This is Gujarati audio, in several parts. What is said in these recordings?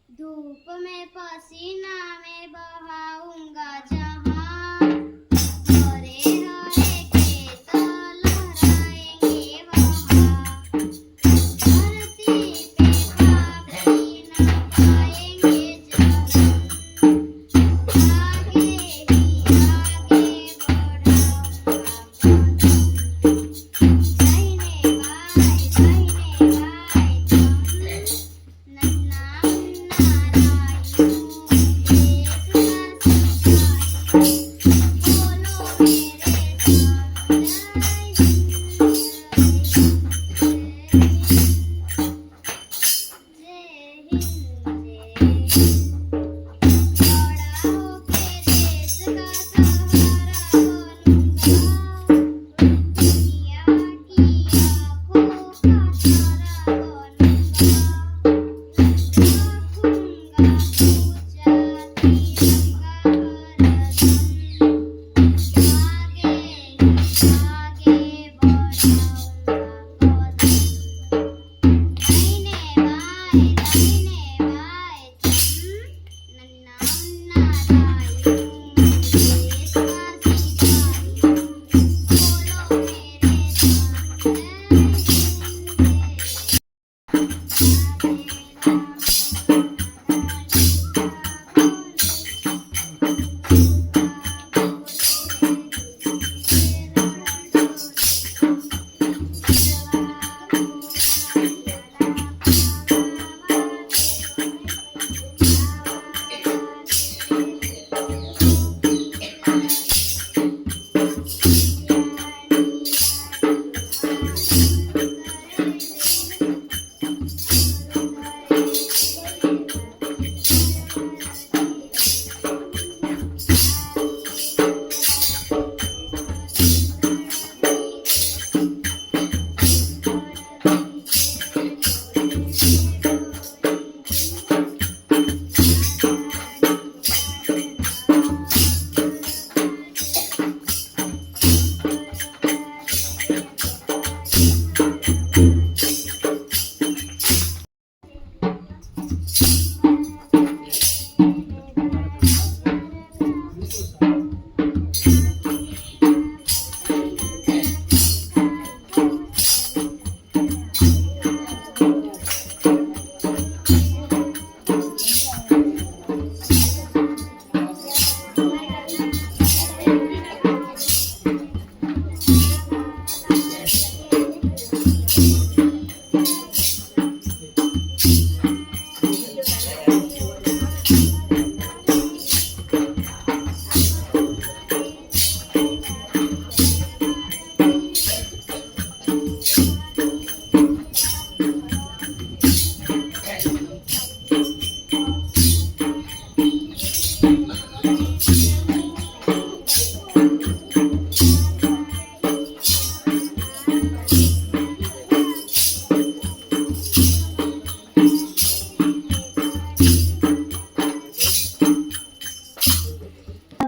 धूप में पसीना में बहाऊंगा जहां हरे हरे खेत लहराएंगे वहां धरती पे पापी न पाएंगे जहां आगे ही आगे बढ़ाऊंगा दाहिने बाएं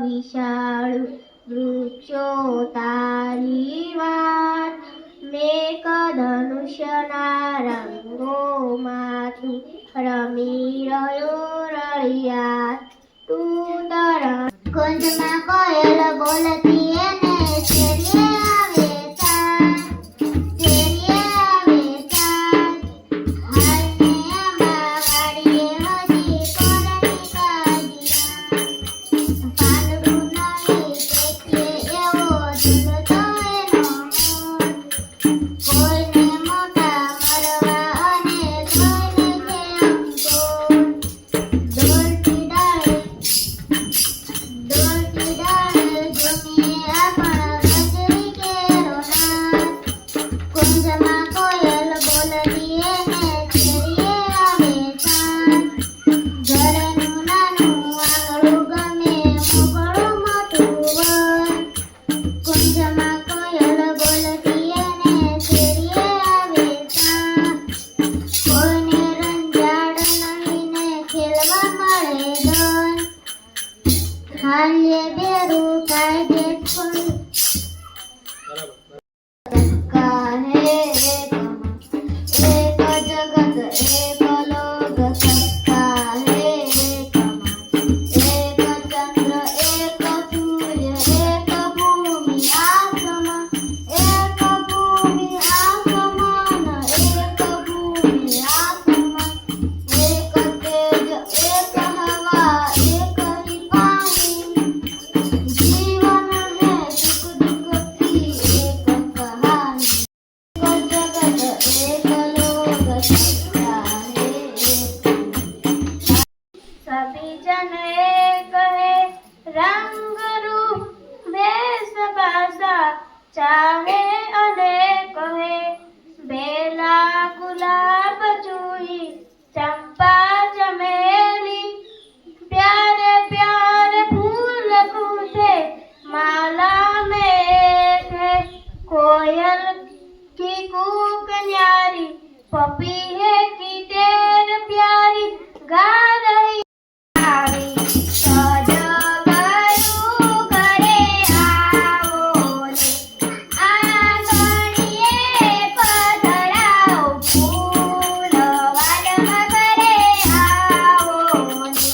વિશાળ વૃક્ષો તારી વાત મેઘધનુષ્યના રંગોમાંથી રમી રહ્યો રળિયાત તું તરણ કુંજમાં કોયલ બોલતી એને શેરીએ આવે સાથ શેરીએ આવે સાથ હાલને આમાં વાડીએ હજી કોરની કાઢ્યા आहे धन खाल्ले बेरू काय देत पण आहे एक जगत एक लोक सत्ता आहे एक चंद्र एक सूर्य एक भूमी आसमान एक भूमी आसमान एक भूमी आसमान एक तेज एक हवा एक ही पानी जीवन है सुख दुख की एक कहानी एक जगत एक लोक सत्ता है सभी जन एक है रंग रूप वेश भाषा चाहे अनेक है बेला गुलाब जूही चंपा चमेली प्यारे प्यारे फूल गूंथे माला में एक है कोयल की कूक न्यारी पपीहे की टेर प्यारी गा रही આવી સજગયું ઘરે આવો ને આંગણીએ પધરાવો ફૂલવાડમાં ઘરે આવો ને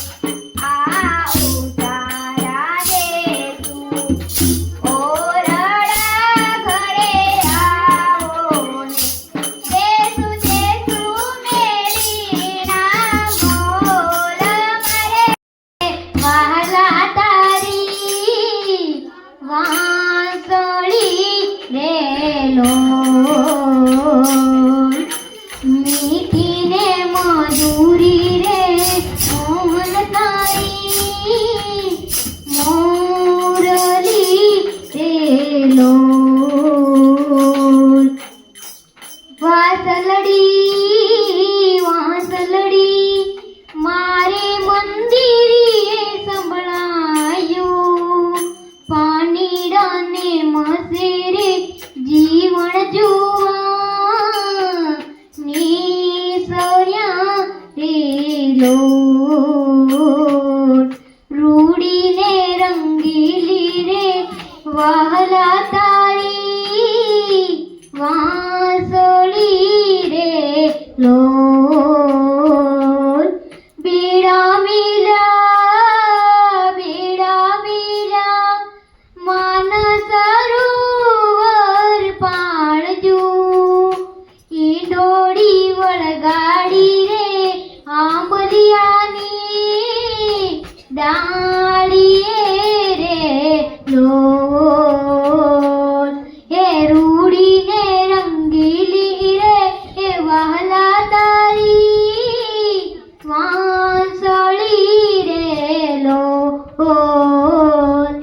આ ઉતારા દેતું ઓરડા ઘરે આવો ને દેશું દેશું મેરીના મોલ મારે વહાલા તારી વાંસળી રેલો મીઠી ને મધુરી રે મોહન તારી મોરલી રેલો વાંસલડી મારે મંદિરીએ સંભળાયું પાણીડાને મસેરે જીવણ જોવા નિસર્યા રેલો રૂડીને રંગીલી રે વહાલા તારી વાંસળી રે લો બીડા મીલા માનસ સરોવર પાળજો ઈંડોળી વળગાડી રે આંબલિયાની ડાળીએ રે લોલ હે રૂડીને રંગીલી રે એ વહાલા તારી વાંસળી રે લોલ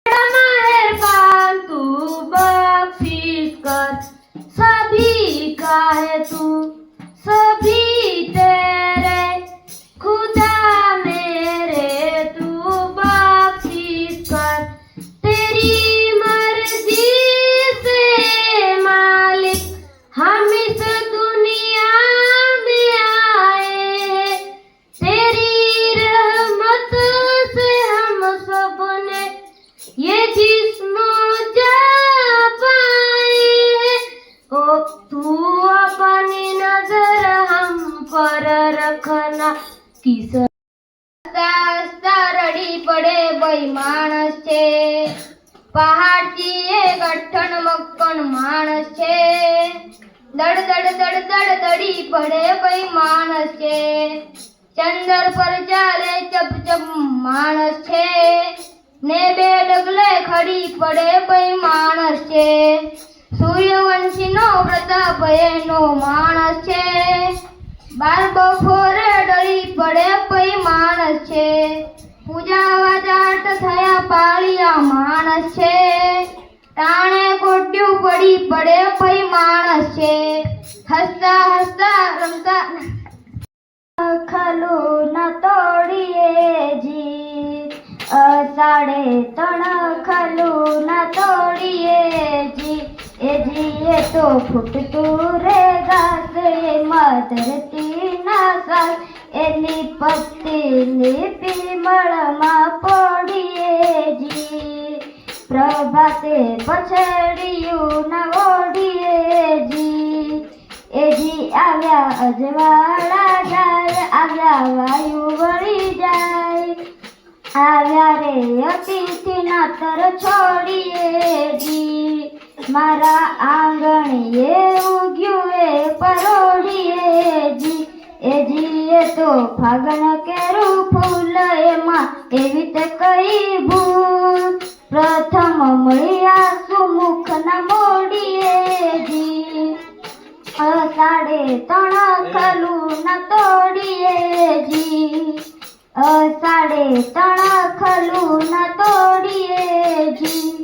मेहरबान तू बख्शिश कर सभी का है तू सभी तेरे खुदा मेरे तू बख्शिश कर तेरी मर्जी से मालिक हम इस दुनिया में आए हैं तेरी रहमत से हम सबने ये जिस्म जा पाए ओ तू अपनी नजर हम पर रखना किस રડી પડે ભાઈ માણસ છે પહાડથી એ ગઠ્ઠણ મક્કણ માણસ છે દડ દડ દડ દડ દડી પડે ભાઈ માણસ છે ચંદર પર ચાલે ચપ ચપ માણસ છે ને બે ડગલે ખડી પડે ભાઈ માણસ છે સૂર્યવંશીનો પ્રતાપ એનો માણસ છે બાર બપોરે ડળી પડે ભાઈ માણસ છે પૂજા વાજાટ થયા પાળિયા માણસ છે ટાણે કોટ્યું પડી પડે ભાઈ માણસ છે હસતા હસતા રમતા ખલું ન તોડીએ જી અષાઢે તણખલું ન તોડીએ જી એ જીએ તો ફૂટતું રે ગાસ એ મધરતી ના સાસ એની પત્તીની પીમળમાં પડીએ જી, પ્રભાતે પછડિયું ના ઓઢીએ જી, એજી આવ્યા અજવાળા જાય, આવ્યા વાયુ વળી જાય, આવ્યા રે અતિથિ નાતર છોડીએ જી, મારા આંગણીએ ઉગ્યું એ પરોડીએ જી, એજી એ તો ફાગણ કેરું ફૂલ એમાં એવી તે કઈ ભૂલ, પ્રથમ મળ્યા સુમુખ ના મોડીએ જી, અષાઢે તણ ખલું ના તોડીએ જી, અષાઢે તણ ખલું ના તોડીએ જી,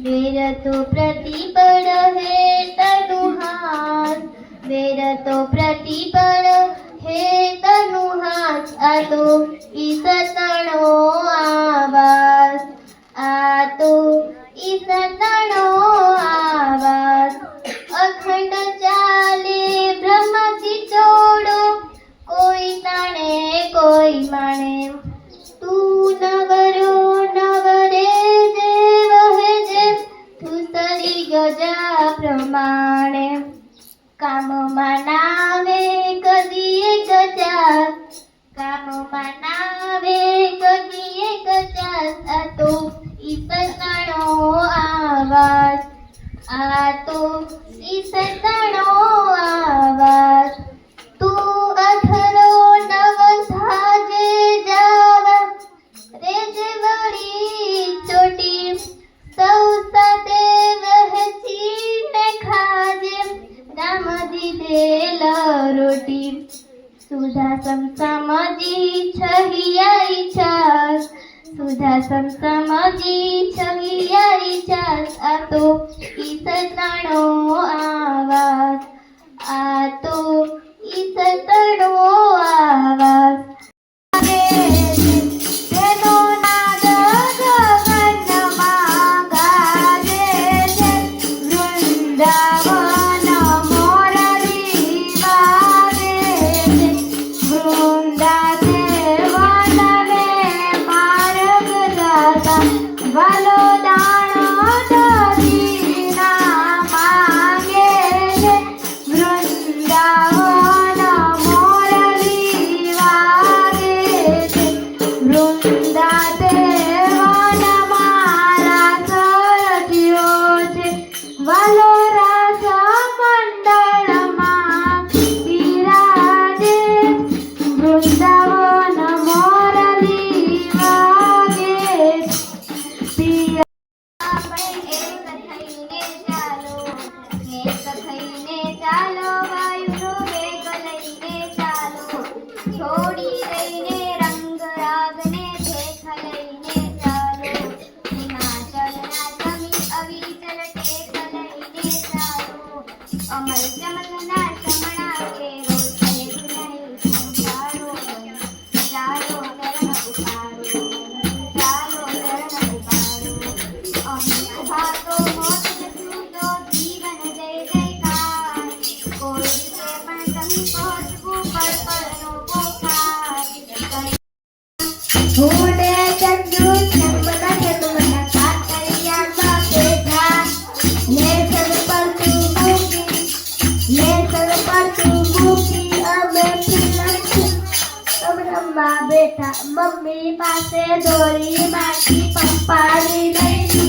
वीर तो प्रतिपल है तनु हाथ, वीर तो प्रतिपल है तनु हाथ, आ तो ईसतणो आवास, आ तो ईसतणो आवास, अखंड चाले ब्रह्मची चोड़ो, कोई ताणे कोई माणे, तू नवरो नवरे गजा प्रमाणे, काम मनावे कदीए गजा, काम मनावे कदीए गजा, आ तो ईसतणो आवास, आ तो ईसतणो आवास, तू अधरो नव साजे जावा, रेजे वળી ચોટી, સૌ સાથે વહેંચીને ખાજે, રામ દીધેલ રોટી, સુધા સમસમજી છહિયાઈ છાસ, સુધા સમસમજી છહિયાઈ છાસ, આ તો ઈસતણો આવાસ, આ તો ઈસતણો આવાસ. વૃંદાવન મોરલી વા હું ને ચંદુ નર્મદા નર્મદા કાંકરિયામાં બેઠા નેસર પર તું મૂકી અમે રમવા બેઠા મમ્મી પાસે દોરી માંગી પપ્પાની લઈ